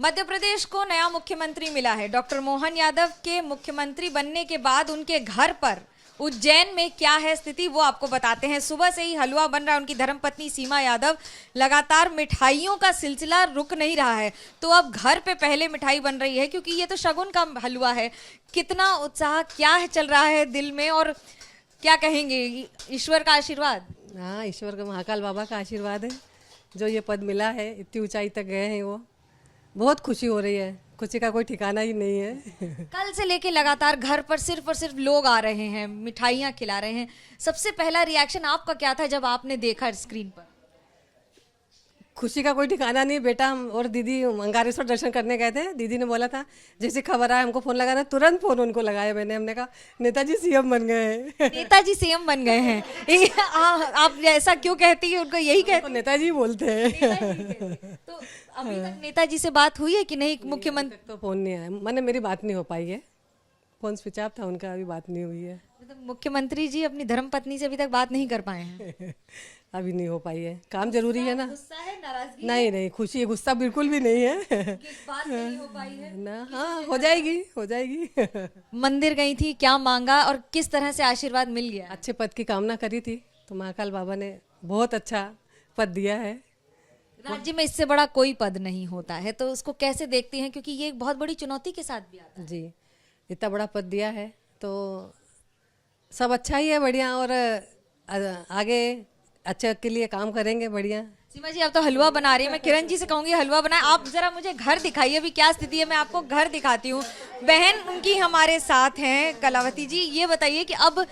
मध्य प्रदेश को नया मुख्यमंत्री मिला है। डॉक्टर मोहन यादव के मुख्यमंत्री बनने के बाद उनके घर पर उज्जैन में क्या है स्थिति वो आपको बताते हैं। सुबह से ही हलवा बन रहा है। उनकी धर्मपत्नी सीमा यादव लगातार मिठाइयों का सिलसिला रुक नहीं रहा है, तो अब घर पे पहले मिठाई बन रही है क्योंकि ये तो शगुन का हलवा है। कितना उत्साह, क्या है चल रहा है दिल में और क्या कहेंगे? ईश्वर का आशीर्वाद। हाँ, ईश्वर का, महाकाल बाबा का आशीर्वाद है जो ये पद मिला है, इतनी ऊंचाई तक गए हैं। वो बहुत खुशी हो रही है, खुशी का कोई ठिकाना ही नहीं है। कल से लेके लगातार घर पर सिर्फ और सिर्फ लोग आ रहे हैं, मिठाइयाँ खिला रहे हैं। सबसे पहला रिएक्शन आपका क्या था जब आपने देखा स्क्रीन पर? खुशी का कोई ठिकाना नहीं। बेटा हम और दीदी अंगारेश्वर दर्शन करने गए थे। दीदी ने बोला था जैसे खबर आया हमको फ़ोन लगाना, तुरंत फ़ोन उनको लगाया मैंने। हमने कहा नेताजी सीएम बन गए हैं। नेताजी सीएम बन गए हैं। आप ऐसा क्यों कहती है? उनको यही कहते तो नेताजी बोलते हैं। तो अभी तक नेताजी से बात हुई है कि नहीं? मुख्यमंत्री तो फ़ोन नहीं आया, मैंने मेरी बात नहीं हो पाई है। फ़ोन स्विच ऑफ था उनका, अभी बात नहीं हुई है। मतलब मुख्यमंत्री जी अपनी धर्मपत्नी से अभी तक बात नहीं कर पाए हैं। अभी नहीं हो पाई है, काम जरूरी है ना। गुस्सा है, नाराजगी? नहीं नहीं, खुशी है, गुस्सा बिल्कुल भी नहीं है। बात नहीं हो पाई है ना। हाँ, हो जाएगी हो जाएगी। मंदिर गई थी, क्या मांगा और किस तरह से आशीर्वाद मिल गया? अच्छे पद की कामना करी थी तो महाकाल बाबा ने बहुत अच्छा पद दिया है। राज्य में इससे बड़ा कोई पद नहीं होता है, तो उसको कैसे देखती हैं? क्योंकि ये एक बहुत बड़ी चुनौती के साथ भी आता है। जी, इतना बड़ा पद दिया है तो सब अच्छा ही है, बढ़िया। और आगे अच्छे के लिए काम करेंगे, बढ़िया। सीमा जी, अब तो हलवा बना रही है। मैं किरण जी से कहूंगी हलवा बनाए। आप जरा मुझे घर दिखाइए, अभी क्या स्थिति है। मैं आपको घर दिखाती हूँ। बहन उनकी हमारे साथ हैं, कलावती जी। ये बताइए कि अब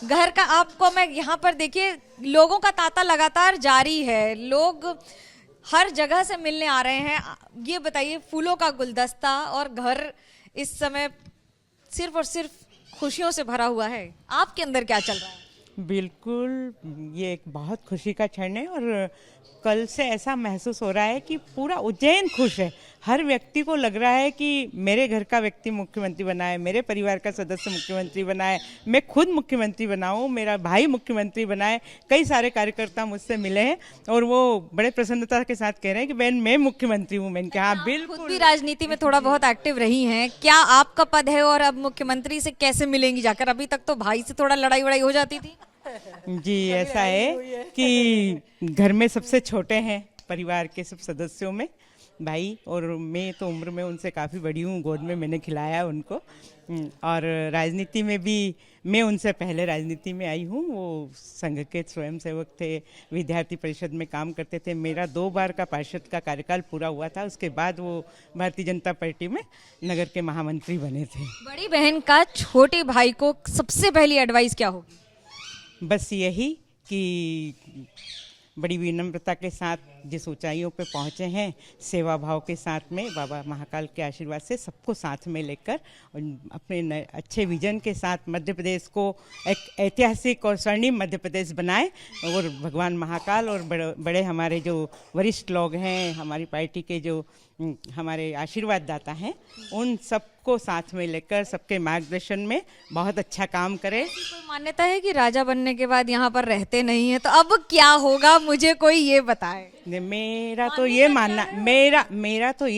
घर का आपको, मैं यहाँ पर देखिए लोगों का तांता लगातार जारी है, लोग हर जगह से मिलने आ रहे हैं। ये बताइए, फूलों का गुलदस्ता और घर इस समय सिर्फ और सिर्फ खुशियों से भरा हुआ है। आपके अंदर क्या चल रहा है? बिल्कुल, ये एक बहुत खुशी का क्षण है और कल से ऐसा महसूस हो रहा है कि पूरा उज्जैन खुश है। हर व्यक्ति को लग रहा है कि मेरे घर का व्यक्ति मुख्यमंत्री बना है, मेरे परिवार का सदस्य मुख्यमंत्री बना है, मैं खुद मुख्यमंत्री बनाऊं, मेरा भाई मुख्यमंत्री बना है। कई सारे कार्यकर्ता मुझसे मिले हैं और वो बड़े प्रसन्नता के साथ कह रहे हैं कि बहन मैं मुख्यमंत्री हूँ। मैंने कहा हाँ बिल्कुल। खुद भी राजनीति में थोड़ा बहुत एक्टिव रही हैं, क्या आपका पद है और अब मुख्यमंत्री से कैसे मिलेंगी जाकर? अभी तक तो भाई से थोड़ा लड़ाई वड़ाई हो जाती थी। जी, ऐसा है कि घर में सबसे छोटे हैं परिवार के सब सदस्यों में भाई, और मैं तो उम्र में उनसे काफ़ी बड़ी हूँ। गोद में मैंने खिलाया उनको। और राजनीति में भी मैं उनसे पहले राजनीति में आई हूँ। वो संघ के स्वयंसेवक थे, विद्यार्थी परिषद में काम करते थे। मेरा 2 बार का पार्षद का कार्यकाल पूरा हुआ था। उसके बाद वो भारतीय जनता पार्टी में नगर के महामंत्री बने थे। बड़ी बहन का छोटे भाई को सबसे पहली एडवाइस क्या होगी? बस यही कि बड़ी विनम्रता के साथ जिस ऊंचाइयों पे पहुँचे हैं, सेवा भाव के साथ में बाबा महाकाल के आशीर्वाद से सबको साथ में लेकर अपने अच्छे विजन के साथ मध्य प्रदेश को एक ऐतिहासिक और स्वर्णिम मध्य प्रदेश बनाए। और भगवान महाकाल और बड़े हमारे जो वरिष्ठ लोग हैं, हमारी पार्टी के जो हमारे आशीर्वाद दाता हैं, उन सबको साथ में लेकर सबके मार्गदर्शन में बहुत अच्छा काम करें। कोई मान्यता है कि राजा बनने के बाद यहाँ पर रहते नहीं है, तो अब क्या होगा? मुझे कोई ये बताए। मेरा तो ये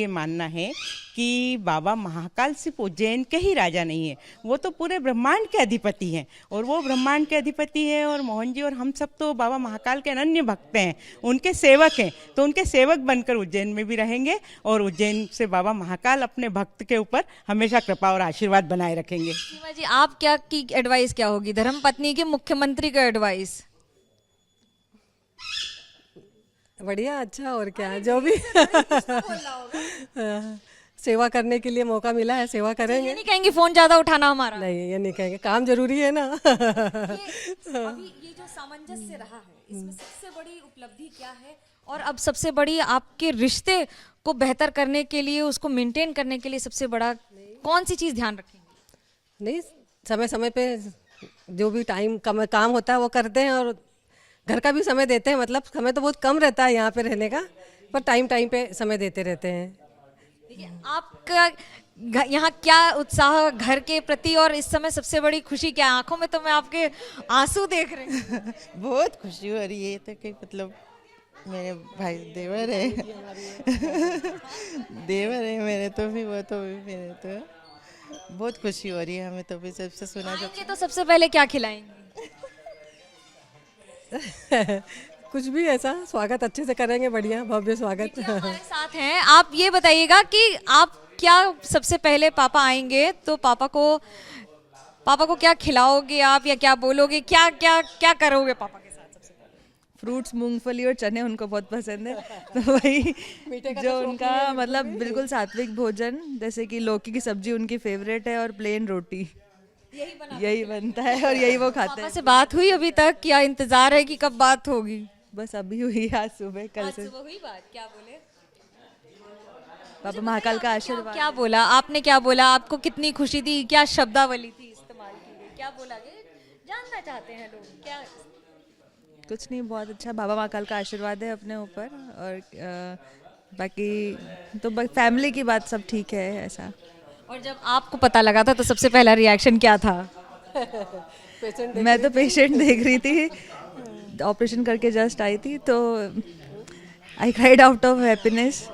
मानना है कि बाबा महाकाल सिर्फ उज्जैन के ही राजा नहीं है, वो तो पूरे ब्रह्मांड के अधिपति हैं। और वो ब्रह्मांड के अधिपति हैं और मोहन जी और हम सब तो बाबा महाकाल के अनन्य भक्त हैं, उनके सेवक हैं। तो उनके सेवक बनकर उज्जैन में भी रहेंगे और उज्जैन से बाबा महाकाल अपने भक्त के ऊपर हमेशा कृपा और आशीर्वाद बनाए रखेंगे। सीमा जी, आप क्या की एडवाइस क्या होगी? धर्मपत्नी के मुख्यमंत्री का एडवाइस? बढ़िया, अच्छा। और क्या, जो भी सेवा करने के लिए मौका मिला है, सेवा करेंगे। ये नहीं कहेंगे फोन ज्यादा उठाना हमारा? नहीं, ये नहीं कहेंगे, काम जरूरी है ना। अभी ये जो सामंजस्य रहा है, इसमें सबसे बड़ी उपलब्धि क्या है? और अब सबसे बड़ी आपके रिश्ते को बेहतर करने के लिए, उसको मेंटेन करने के लिए सबसे बड़ा कौन सी चीज ध्यान रखेंगे? नहीं, समय समय पे जो भी काम होता है वो करते हैं और घर का भी समय देते हैं। मतलब समय तो बहुत कम रहता है यहाँ पे रहने का, पर टाइम पे समय देते रहते हैं। देखिए, आपका यहाँ क्या उत्साह घर के प्रति, और इस समय सबसे बड़ी खुशी क्या? आंखों में तो मैं आपके आंसू देख रही हूँ। बहुत खुशी हो रही है, तो कि मतलब मेरे भाई देवर है देवर है मेरे, तो भी वो तो भी मेरे, तो बहुत खुशी हो रही है हमें, तो भी सबसे सुना जब आएंगे तो सबसे पहले क्या खिलाएंगे? कुछ भी ऐसा स्वागत अच्छे से करेंगे, बढ़िया भव्य स्वागत। हमारे साथ हैं, आप ये बताइएगा कि आप क्या सबसे पहले पापा आएंगे तो पापा को क्या खिलाओगे आप, या क्या बोलोगे, क्या क्या क्या करोगे पापा के साथ? सबसे पहले फ्रूट्स, मूंगफली और चने उनको बहुत पसंद है, तो वही जो उनका मतलब बिल्कुल सात्विक भोजन, जैसे कि लौकी की सब्जी उनकी फेवरेट है और प्लेन रोटी, यही बनता है और यही वो खाते पापा हैं। से बात हुई अभी तक, या इंतजार है कि कब बात होगी? बस अभी हुई आज सुबह, कल से। सुबह हुई बात, क्या बोले बाबा महाकाल का आशीर्वाद। क्या बोला आपने, क्या बोला? आपको कितनी खुशी थी, क्या शब्दावली थी इस्तेमाल की गई, क्या बोला गया? जानना चाहते हैं लोग क्या। कुछ नहीं, बहुत अच्छा, बाबा महाकाल का आशीर्वाद है अपने ऊपर, और बाकी तो फैमिली की बात सब ठीक है ऐसा। और जब आपको पता लगा था तो सबसे पहला रिएक्शन क्या था? मैं तो पेशेंट देख रही थी, ऑपरेशन करके जस्ट आई थी, तो I cried out of happiness.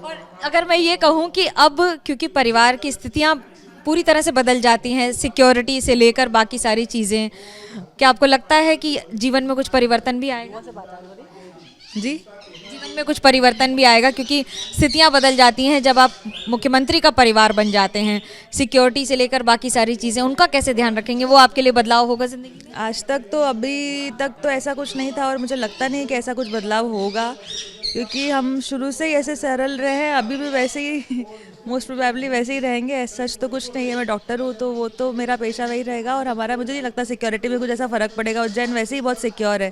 और अगर मैं ये कहूँ कि अब क्योंकि परिवार की स्थितियाँ पूरी तरह से बदल जाती हैं, सिक्योरिटी से लेकर बाकी सारी चीज़ें, क्या आपको लगता है कि जीवन में कुछ परिवर्तन भी आएगा? जी, जीवन में कुछ परिवर्तन भी आएगा क्योंकि स्थितियां बदल जाती हैं। जब आप मुख्यमंत्री का परिवार बन जाते हैं, सिक्योरिटी से लेकर बाकी सारी चीज़ें, उनका कैसे ध्यान रखेंगे? वो आपके लिए बदलाव होगा ज़िंदगी में? आज तक तो अभी तक तो ऐसा कुछ नहीं था, और मुझे लगता नहीं कि ऐसा कुछ बदलाव होगा, क्योंकि हम शुरू से ही ऐसे सरल रहे हैं, अभी भी वैसे ही मोस्ट प्रोबेबली वैसे ही रहेंगे। ऐसा सच तो कुछ नहीं है, मैं डॉक्टर हूँ तो वो तो मेरा पेशा वही रहेगा, और हमारा मुझे नहीं लगता सिक्योरिटी में कुछ ऐसा फ़र्क पड़ेगा। उज्जैन वैसे ही बहुत सिक्योर है,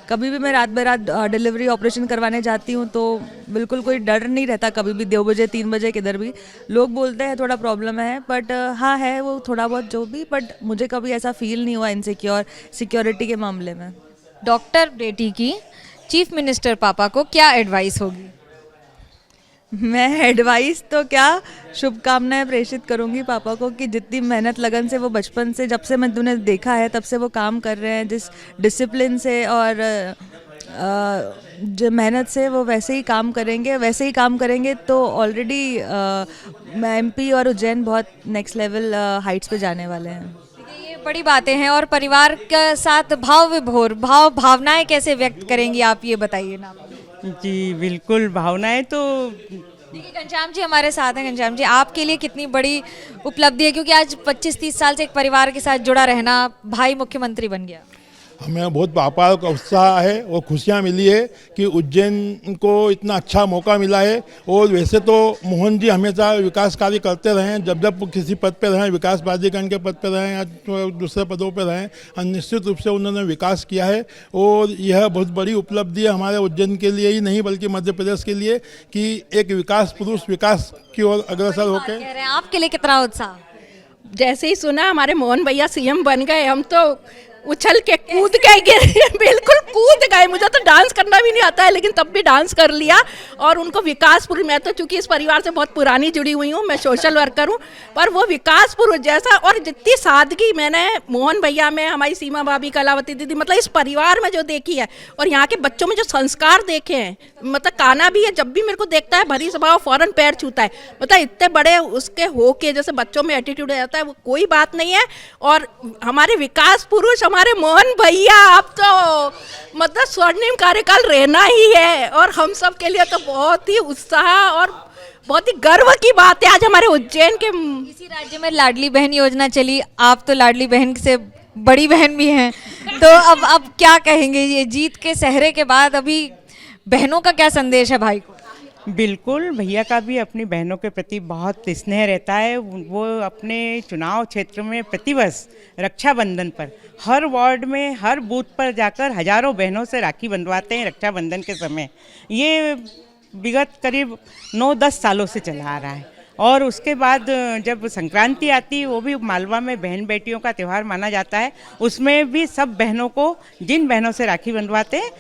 कभी भी मैं रात बेरात डिलीवरी ऑपरेशन करवाने जाती हूँ तो बिल्कुल कोई डर नहीं रहता, कभी भी 2 बजे 3 बजे किधर भी। लोग बोलते हैं थोड़ा प्रॉब्लम है, बट हाँ है वो थोड़ा बहुत जो भी, बट मुझे कभी ऐसा फील नहीं हुआ इनसिक्योर सिक्योरिटी के मामले में। डॉक्टर बेटी की चीफ मिनिस्टर पापा को क्या एडवाइस होगी? मैं एडवाइस तो क्या, शुभकामनाएं प्रेषित करूंगी पापा को कि जितनी मेहनत लगन से वो बचपन से, जब से मैं उन्हें देखा है तब से वो काम कर रहे हैं, जिस डिसिप्लिन से और जो मेहनत से वो वैसे ही काम करेंगे तो ऑलरेडी एमपी और उज्जैन बहुत नेक्स्ट लेवल हाइट्स पे जाने वाले हैं। ये बड़ी बातें हैं। और परिवार के साथ भाव विभोर भावनाएं कैसे व्यक्त करेंगी आप, ये बताइए ना। जी बिल्कुल, भावनाएं तो देखिए घनश्याम जी हमारे साथ हैं। घनश्याम जी, आपके लिए कितनी बड़ी उपलब्धि है, क्योंकि आज 25-30 साल से एक परिवार के साथ जुड़ा रहना, भाई मुख्यमंत्री बन गया। हमें बहुत व्यापार का उत्साह है और खुशियाँ मिली है कि उज्जैन को इतना अच्छा मौका मिला है। और वैसे तो मोहन जी हमेशा विकास कार्य करते रहे हैं, जब जब किसी पद पे रहें, विकास प्राधिकरण के पद पे रहें या दूसरे पदों पे रहें, निश्चित रूप से उन्होंने विकास किया है। और यह बहुत बड़ी उपलब्धि है हमारे उज्जैन के लिए ही नहीं बल्कि मध्य प्रदेश के लिए कि एक विकास पुरुष विकास की ओर अग्रसर होकर। कह रहे हैं आपके लिए कितना उत्साह? जैसे ही सुना हमारे मोहन भैया सीएम बन गए, हम तो उछल के कूद के गिरे, बिल्कुल कूद गए। मुझे तो डांस करना भी नहीं आता है, लेकिन तब भी डांस कर लिया। और उनको विकासपुर, मैं तो चूंकि इस परिवार से बहुत पुरानी जुड़ी हुई हूँ, मैं सोशल वर्कर हूँ, पर वो विकासपुर जैसा और जितनी सादगी मैंने मोहन भैया में, हमारी सीमा भाभी, कलावती दीदी, मतलब इस परिवार में जो देखी है, और यहाँ के बच्चों में जो संस्कार देखे हैं, मतलब काना भी है, जब भी मेरे को देखता है भरी सभा फौरन पैर छूता है। मतलब इतने बड़े उसके हो के जैसे बच्चों में एटीट्यूड आता है, वो कोई बात नहीं है। और हमारे विकास पुरुष हमारे मोहन भैया, अब तो मतलब स्वर्णिम कार्यकाल रहना ही है। और हम सब के लिए तो बहुत ही उत्साह और बहुत ही गर्व की बात है आज हमारे उज्जैन के। इसी राज्य में लाडली बहन योजना चली, आप तो लाडली बहन से बड़ी बहन भी हैं, तो अब क्या कहेंगे ये जीत के सहरे के बाद? अभी बहनों का क्या संदेश है भाई को? बिल्कुल, भैया का भी अपनी बहनों के प्रति बहुत स्नेह रहता है। वो अपने चुनाव क्षेत्र में प्रतिवर्ष रक्षाबंधन पर हर वार्ड में, हर बूथ पर जाकर हजारों बहनों से राखी बंधवाते हैं रक्षाबंधन के समय। ये विगत करीब 9-10 सालों से चला आ रहा है। और उसके बाद जब संक्रांति आती है, वो भी मालवा में बहन बेटियों का त्यौहार माना जाता है, उसमें भी सब बहनों को, जिन बहनों से राखी बंधवाते हैं,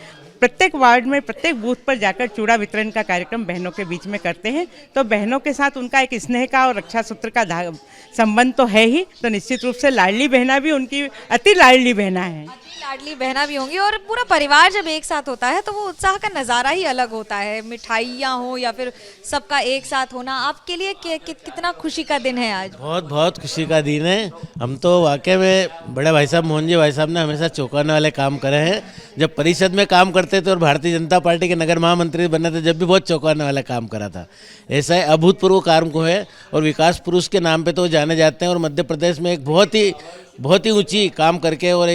प्रत्येक वार्ड में, प्रत्येक बूथ पर जाकर चूड़ा वितरण का कार्यक्रम बहनों के बीच में करते हैं। तो बहनों के साथ उनका एक स्नेह का और रक्षा सूत्र का संबंध तो है ही, तो निश्चित रूप से लाडली बहना भी उनकी अति लाडली बहना है। लाडली बहना भी होंगी और पूरा परिवार जब एक साथ होता है तो वो उत्साह का नज़ारा ही अलग होता है, मिठाइयाँ हो या फिर सबका एक साथ होना। आपके लिए कितना खुशी का दिन है आज? बहुत बहुत खुशी का दिन है। हम तो वाकई में बड़े भाई साहब मोहन जी भाई साहब ने हमेशा चौंकाने वाले काम करे हैं। जब परिषद में काम करते थे और भारतीय जनता पार्टी के नगर महामंत्री बने थे, जब भी बहुत चौंकाने वाला काम करा था। ऐसा है, अभूतपूर्व कार्य को है और विकास पुरुष के नाम पे तो जाने जाते हैं और मध्य प्रदेश में एक बहुत ही ऊंची काम करके और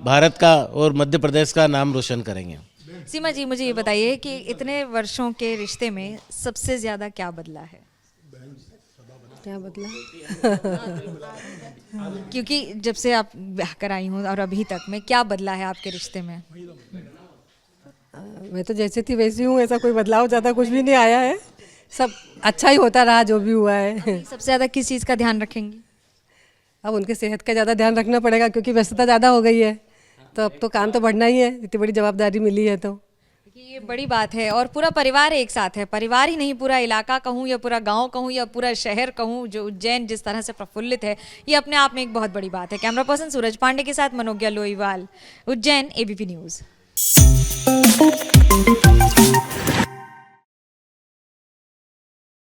भारत का और मध्य प्रदेश का नाम रोशन करेंगे। सीमा जी, मुझे ये बताइए कि इतने वर्षों के रिश्ते में सबसे ज्यादा क्या बदला है? क्या बदला? क्योंकि जब से आप ब्याह कर आई हूँ और अभी तक में क्या बदला है आपके रिश्ते में? मैं तो जैसे थी वैसी हूँ, ऐसा कोई बदलाव ज़्यादा कुछ भी नहीं आया है। सब अच्छा ही होता रहा जो भी हुआ है। सबसे ज्यादा किस चीज़ का ध्यान रखेंगी? अब उनके सेहत का ज़्यादा ध्यान रखना पड़ेगा क्योंकि व्यस्तता ज़्यादा हो गई है, तो अब तो काम तो बढ़ना ही है, इतनी बड़ी जवाबदारी मिली है तो। ये बड़ी बात है और पूरा परिवार एक साथ है। परिवार ही नहीं, पूरा इलाका कहूँ या पूरा गांव कहूँ या पूरा शहर कहूँ, जो उज्जैन जिस तरह से प्रफुल्लित है, ये अपने आप में एक बहुत बड़ी बात है। कैमरा पर्सन सूरज पांडे के साथ मनोज्ञा लोईवाल, उज्जैन, ABP न्यूज़।